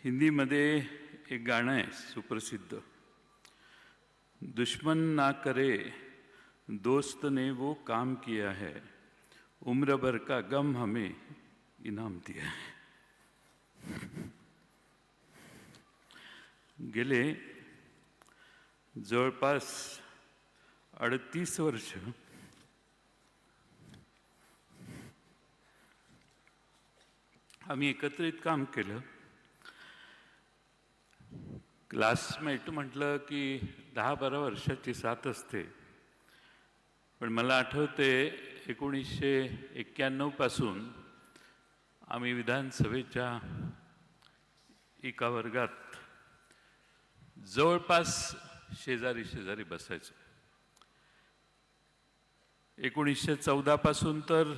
हिंदीमध्ये एक गाणं आहे सुप्रसिद्ध, दुश्मन ना करे दोस्त ने वो काम किया है, उम्र भर का गम हमें इनाम दिया है. गेले जवळपास 38 वर्ष आम्ही एकत्रित काम केलं. क्लासमेट म्हटलं की 10-12 वर्षाची साथ असते, पण मला आठवते 1991 पासून आम्ही विधानसभेच्या एका वर्गात जवळपास शेजारी बसायचो. 1914 पासून तर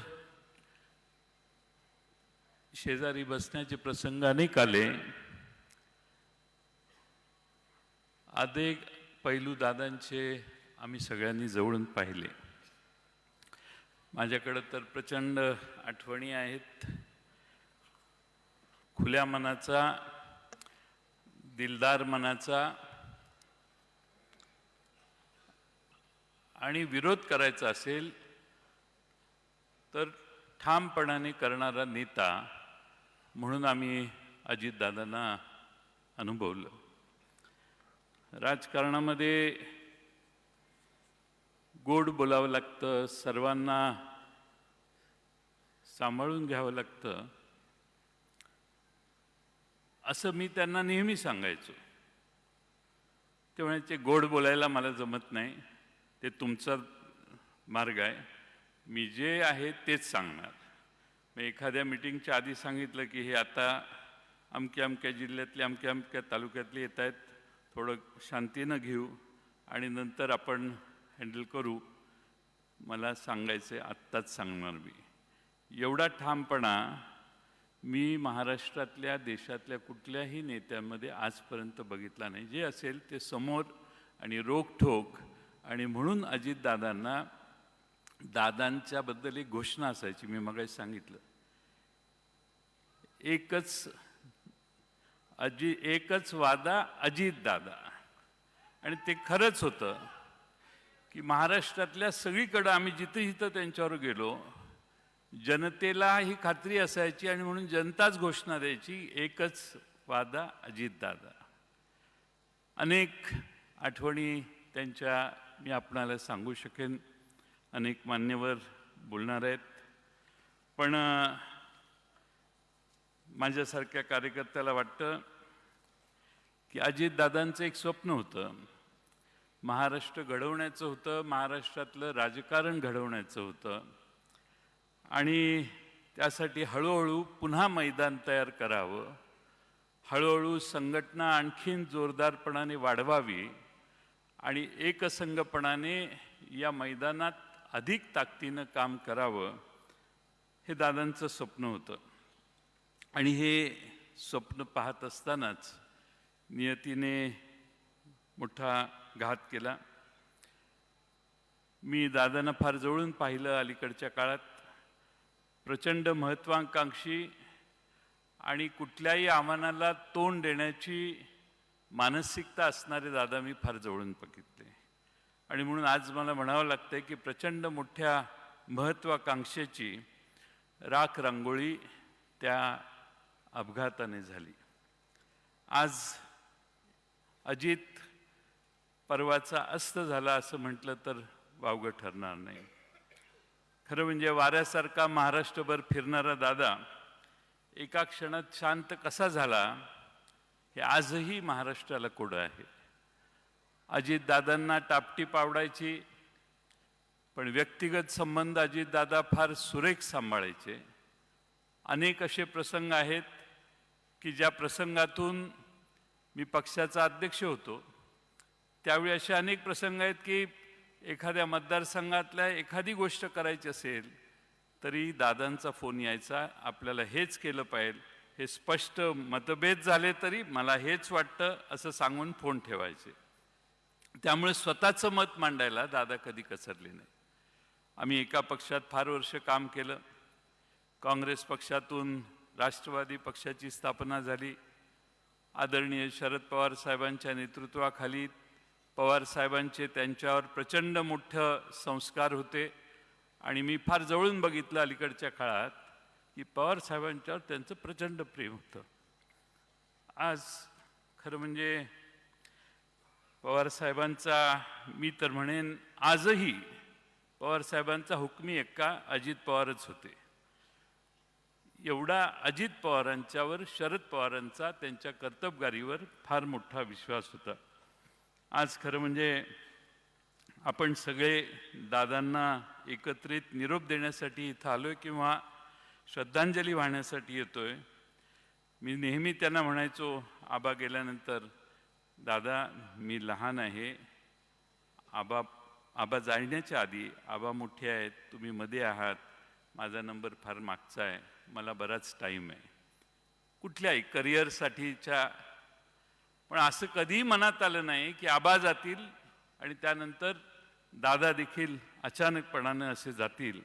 शेजारी बसण्याचे प्रसंग अनेक आले. अनेक पैलू दादांचे आम्ही सगळ्यांनी जवळून पाहिले. माझ्याकडे तर प्रचंड आठवणी आहेत. खुल्या मनाचा, दिलदार मनाचा आणि विरोध करायचा असेल तर ठामपणाने करणारा नेता म्हणून आम्ही अजितदादांना अनुभवलं. राजकारणामध्ये गोड बोलावं लागतं, सर्वांना सांभाळून घ्यावं लागतं, असं मी त्यांना नेहमी सांगायचो. ते म्हणायचे गोड बोलायला मला जमत नाही, ते तुमचा मार्ग आहे, मी जे आहे तेच सांगणार. मी एखाद्या मीटिंगच्या आधी सांगितलं की हे आता अमक्या जिल्ह्यातले अमक्या तालुक्यातले येत आहेत, थोडं शांतीनं घेऊ आणि नंतर आपण हँडल करू. मला सांगायचं आत्ताच सांगणार मी. एवढा ठामपणा मी महाराष्ट्रातल्या देशातल्या कुठल्याही नेत्यामध्ये आजपर्यंत बघितला नाही. जे असेल ते समोर आणि रोखठोक. आणि म्हणून अजितदादांना दादांच्याबद्दल एक घोषणा असायची. मी मगाशी सांगितलं, एकच वादा अजितदादा. आणि ते खरंच होतं की महाराष्ट्रातल्या सगळीकडं आम्ही जिथं त्यांच्यावर गेलो, जनतेला ही खात्री असायची आणि म्हणून जनताच घोषणा द्यायची, एकच वादा अजितदादा. अनेक आठवणी त्यांच्या मी आपणाला सांगू शकेन. अनेक मान्यवर बोलणार आहेत, पण माझ्यासारख्या कार्यकर्त्याला वाटतं की अजितदादांचं एक स्वप्न होतं, महाराष्ट्र घडवण्याचं होतं, महाराष्ट्रातलं राजकारण घडवण्याचं होतं. आणि त्यासाठी हळूहळू पुन्हा मैदान तयार करावं, हळूहळू संघटना आणखीन जोरदारपणाने वाढवावी आणि एकसंघपणाने या मैदानात अधिक ताकदीनं काम करावं, हे दादांचं स्वप्न होतं. आणि हे स्वप्न पाहत असतानाच नियतीने मोठा घात केला. मी दादांना फार जवळून पाहिलं अलीकडच्या काळात. प्रचंड महत्त्वाकांक्षी आणि कुठल्याही आव्हानाला तोंड देण्याची मानसिकता असणारे दादा मी फार जवळून बघितले. आणि म्हणून आज मला म्हणावं लागतं की प्रचंड मोठ्या महत्त्वाकांक्षेची राख रांगोळी त्या अपघाताने झाली. आज अजित पर्वाचा अस्त झाला असं म्हटलं तर वावगं ठरणार नाही. खरं म्हणजे वाऱ्यासारखा महाराष्ट्रभर फिरणारा दादा एका क्षणात शांत कसा झाला हे आजही महाराष्ट्राला कोडं आहे. अजितदादांना टापटीप आवडायची, पण व्यक्तिगत संबंध अजितदादा फार सुरेख सांभाळायचे. अनेक असे प्रसंग आहेत की ज्या प्रसंगातून मी पक्षाचा अध्यक्ष होतो, त्यावेळी असे अनेक प्रसंग आहेत की एखाद्या मतदारसंघातल्या एखादी गोष्ट करायची असेल तरी दादांचा फोन यायचा, आपल्याला हेच केलं पाहिजे, हे स्पष्ट मतभेद झाले तरी मला हेच वाटतं असं सांगून फोन ठेवायचे. त्यामुळे स्वतःचं मत मांडायला दादा कधी कचरले नाही. आम्ही एका पक्षात फार वर्ष काम केलं. काँग्रेस पक्षातून राष्ट्रवादी पक्षाची स्थापना झाली. आदरणीय शरद पवार साहेबांच्या नेतृत्वाखाली पवार साहेबांचे त्यांच्यावर प्रचंड मोठं संस्कार होते आणि मी फार जवळून बघितलं अलीकडच्या काळात की पवार साहेबांच्यावर त्यांचं प्रचंड प्रेम होतं. आज खरं म्हणजे पवार साहेबांचा मी तर म्हणेन आजही पवार साहेबांचा हुकमी एक्का अजित पवारच होते. एवढा अजित पवारांच्यावर शरद पवारांचा त्यांच्या कर्तबगारीवर फार मोठा विश्वास होता. आज खरं म्हणजे आपण सगळे दादांना एकत्रित निरोप देण्यासाठी इथं आलोय किंवा श्रद्धांजली वाहण्यासाठी येतोय. मी नेहमी त्यांना म्हणायचो आबा गेल्यानंतर, दादा मी लहान आहे, आबा जाण्याच्या आधी आबा मोठे आहेत, तुम्ही मध्ये आहात, माझा नंबर फार मागचा आहे, मला बराच टाईम आहे कुठल्याही करिअरसाठीच्या. पण असं कधीही मनात आलं नाही की आबा जातील आणि त्यानंतर दादा देखील अचानकपणानं असे जातील.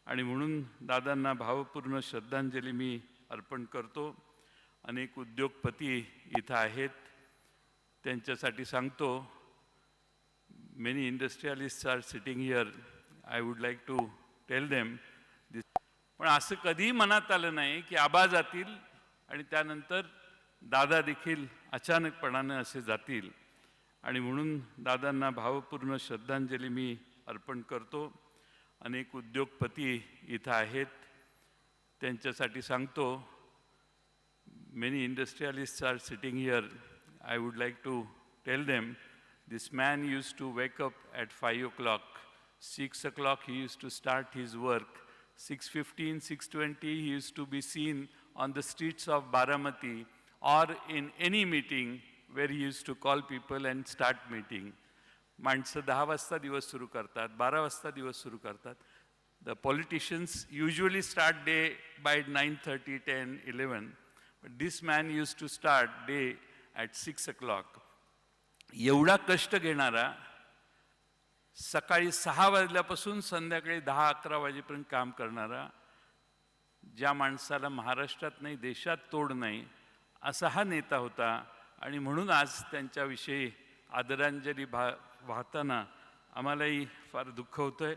आणि म्हणून दादांना भावपूर्ण श्रद्धांजली मी अर्पण करतो. अनेक उद्योगपती इथं आहेत, त्यांच्यासाठी सांगतो, many industrialists are sitting here, I would like to tell them this. पण असं कधीही मनात आलं नाही की आबा जातील आणि त्यानंतर दादा देखील अचानकपणानं असे जातील. आणि म्हणून दादांना भावपूर्ण श्रद्धांजली मी अर्पण करतो. अनेक उद्योगपती इथं आहेत, त्यांच्यासाठी सांगतो, many industrialists are sitting here, I would like to tell them this man used to wake up at 5 o'clock, 6 o'clock he used to start his work, 6:15, 6:20 he used to be seen on the streets of Baramati or in any meeting where he used to call people and start meeting. माणसं 10 वाजता दिवस सुरू करतात, 12 वाजता दिवस सुरू करतात. The politicians usually start day by 9:30, 10, 11, but this man used to start day at 6 o'clock. एवढा कष्ट घेणारा, सकाळी 6 वाजल्यापासून संध्याकाळी 10-11 वाजेपर्यंत काम करणारा, ज्या माणसाला महाराष्ट्रात नाही देशात तोड नाही, असा हा नेता होता. आणि म्हणून आज त्यांच्याविषयी आदरांजली वाहताना आम्हालाही फार दुःख होतंय,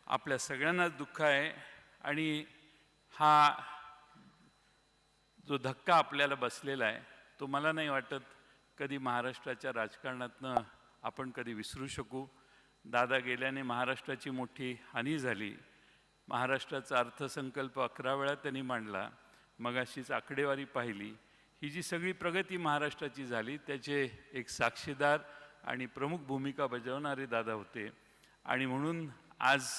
आपल्या सगळ्यांनाच दुःख आहे. आणि हा जो धक्का आपल्याला बसलेला आहे तो मला नाही वाटत कधी महाराष्ट्राच्या राजकारणातनं आपण कधी विसरू शकू. दादा गेल्याने महाराष्ट्राची मोठी हानी झाली. महाराष्ट्राचा अर्थसंकल्प 11 वेळा त्यांनी मांडला. मगाशीच आकडेवारी पाहिली. ही जी सगळी प्रगती महाराष्ट्राची झाली त्याचे एक साक्षीदार आणि प्रमुख भूमिका बजावणारे दादा होते. आणि म्हणून आज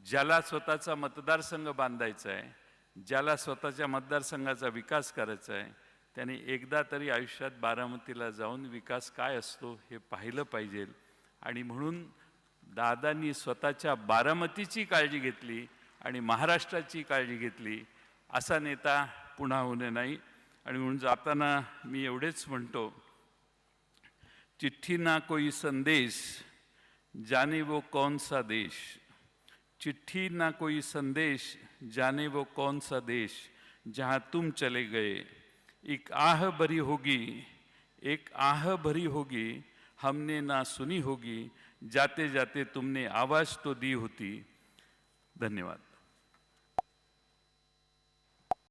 ज्याला स्वतःचा मतदारसंघ बांधायचा आहे, ज्याला स्वतःच्या मतदारसंघाचा विकास करायचा आहे, त्याने एकदा तरी आयुष्यात बारामतीला जाऊन विकास काय असतो हे पाहिलं पाहिजे. आणि म्हणून दादांनी स्वतःच्या बारामतीची काळजी घेतली आणि महाराष्ट्राची काळजी घेतली. असा नेता पुन्हा होणे नाही. आणि म्हणून जाताना मी एवढेच म्हणतो, चिठ्ठी ना कोई संदेश जाने वो कौन सा देश, चिट्ठी ना कोई संदेश जाने वो कौन सा देश, जहाँ तुम चले गए एक आह भरी होगी, एक आह भरी होगी, हमने ना सुनी होगी, जाते जाते तुमने आवाज़ तो दी होती. धन्यवाद.